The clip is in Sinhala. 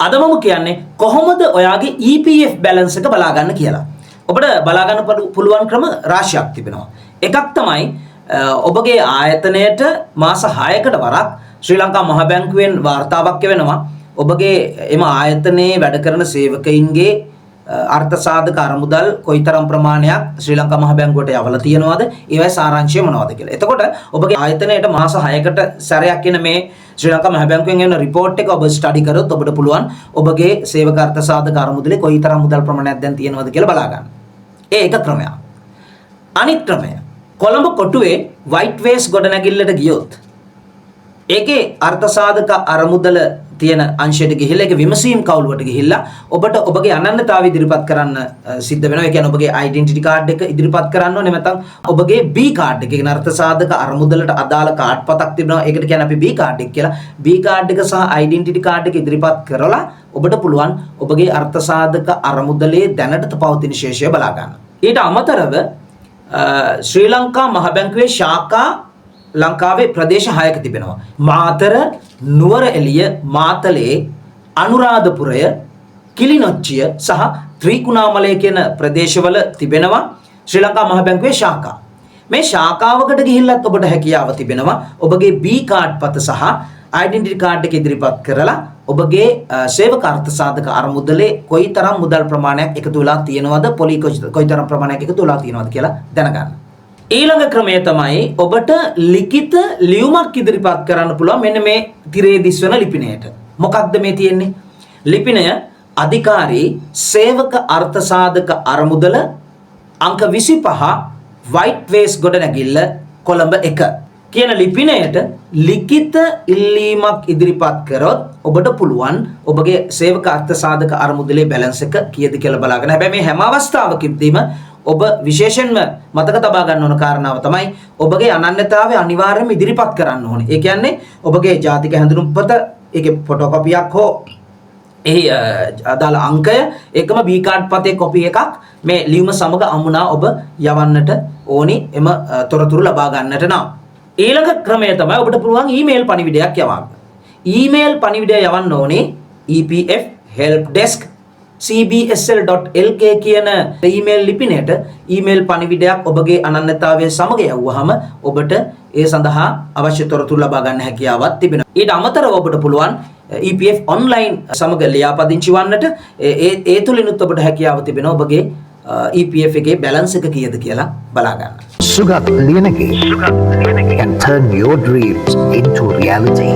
අද මම කියන්නේ කොහොමද ඔයාගේ EPF බැලන්ස් එක බලා ගන්න කියලා. ඔබට බලා ගන්න පුළුවන් ක්‍රම රාශියක් තිබෙනවා. එකක් තමයි ඔබගේ ආයතනයට මාස 6කට වරක් ශ්‍රී ලංකා මහ බැංකුවෙන් වාර්තාවක් එවෙනවා. ඔබගේ එම ආයතනයේ වැඩ කරන සේවකයින්ගේ අර්ථ සාධක අරමුදල් කොයිතරම් ප්‍රමාණයක් ශ්‍රී ලංකා මහ බැංකුවට යවලා තියෙනවද? ඒවයි සාරාංශය මොනවද කියලා. එතකොට ඔබගේ ආයතනයට මාස 6කට සැරයක් එන මේ ශ්‍රී ලංකා මහ බැංකුවෙන් එන රිපෝට් එක ඔබ ස්ටඩි කරොත් ඔබට පුළුවන් ඔබගේ සේවක අර්ථ සාධක අරමුදලේ කොයිතරම් මුදල් ප්‍රමාණයක් දැන් තියෙනවද කියලා බලා ගන්න. ඒ එක ක්‍රමයක්. අනිත් ක්‍රමය කොළඹ කොටුවේ වයිට් වේස් ගොඩනැගිල්ලට ගියොත් ඒකේ අර්ථ සාධක අරමුදල තියෙන අංශයට ගිහිල්ලා ඒක විමසීම් කවුලුවට ගිහිල්ලා ඔබට ඔබගේ අනන්‍යතාවය ඉදිරිපත් කරන්න සිද්ධ වෙනවා. ඒ කියන්නේ ඔබගේ ඩෙන්ටිටි කාඩ් එක ඉදිරිපත් කරන්න ඕනේ. නැත්නම් ඔබගේ B කාඩ් එක, කියන අර්ථ සාධක අරමුදලට අදාළ කාඩ් පතක් තිබෙනවා. ඒකට කියන්නේ අපි B කාඩ් එක කියලා. B කාඩ් එක සහ ඩෙන්ටිටි කාඩ් එක ඉදිරිපත් කරලා ඔබට පුළුවන් ඔබගේ අර්ථ සාධක අරමුදලේ දැනට පවතින ශේෂය බලා ගන්න. ඊට අමතරව ශ්‍රී ලංකා මහ බැංකුවේ ශාඛා ලංකාවේ ප්‍රදේශ 6ක තිබෙනවා. මාතර, නුවරඑළිය, මාතලේ, අනුරාධපුරය, කිලිනොච්චිය සහ ත්‍රිකුණාමලය කියන ප්‍රදේශවල තිබෙනවා ශ්‍රී ලංකා මහ බැංකුවේ ශාඛා. මේ ශාඛාවකට ගිහිල්ලත් ඔබට හැකියාව තිබෙනවා ඔබගේ B කාඩ් පත සහ ඩෙන්ටිටි කාඩ් එක ඉදිරිපත් කරලා ඔබගේ සේවක අර්ථ සාධක අරමුදලේ කොයිතරම් මුදල් ප්‍රමාණයක් එකතු වෙලා තියෙනවද, පොලි කොයිතරම් ප්‍රමාණයක් එකතු වෙලා තියෙනවද කියලා දැනගන්න. ඊළඟ ක්‍රමය තමයි ඔබට ලිඛිත ලියුමක් ඉදිරිපත් කරන්න පුළුවන් මෙන්න මේ තිරේ දිස්වන ලිපිණයට. මොකක්ද මේ තියෙන්නේ? ලිපිණය අධිකාරී සේවක අර්ථ සාධක අරමුදල අංක 25 වයිට් වේස් ගොඩනැගිල්ල කොළඹ 1 කියන ලිපිණයට ලිඛිත ඉල්ලීමක් ඉදිරිපත් කරොත් ඔබට පුළුවන් ඔබගේ සේවක අර්ථ සාධක අරමුදලේ බැලන්ස් එක කීයද කියලා බලාගන්න. හැබැයි මේ හැම අවස්ථාවකදීම ඔබ විශේෂයෙන්ම මතක තබා ගන්න ඕන කාරණාව තමයි ඔබගේ අනන්‍යතාවය අනිවාර්යයෙන්ම ඉදිරිපත් කරන්න ඕනේ. ඒ කියන්නේ ඔබගේ ජාතික හැඳුනුම්පත, ඒකේ ෆොටෝකොපියක් හෝ එහි අදාළ අංකය, ඒකම B කාඩ් පතේ කොපි එකක් මේ ලියුම සමග අමුණා ඔබ යවන්නට ඕනි එම තොරතුරු ලබා ගන්නට නම්. ඊළඟ ක්‍රමය තමයි ඔබට පුළුවන් ඊමේල් පණිවිඩයක් යවන්න. ඊමේල් පණිවිඩය යවන්න ඕනේ EPF helpdesk cbsl.lk කියන ඊමේල් ලිපිණයට ඊමේල් පණිවිඩයක් ඔබගේ අනන්‍යතාවය සමග යවුවාම ඔබට ඒ සඳහා අවශ්‍ය තොරතුරු ලබා ගන්න හැකියාවක් තිබෙනවා. ඊට අමතරව ඔබට පුළුවන් EPF online සමග ලියාපදිංචි වන්නට ඒ තුලිනුත් ඔබට හැකියාව තිබෙනවා ඔබගේ EPF එකේ බැලන්ස් එක කීයද කියලා බලා ගන්න. Sugat Liyanage can turn your dreams into reality.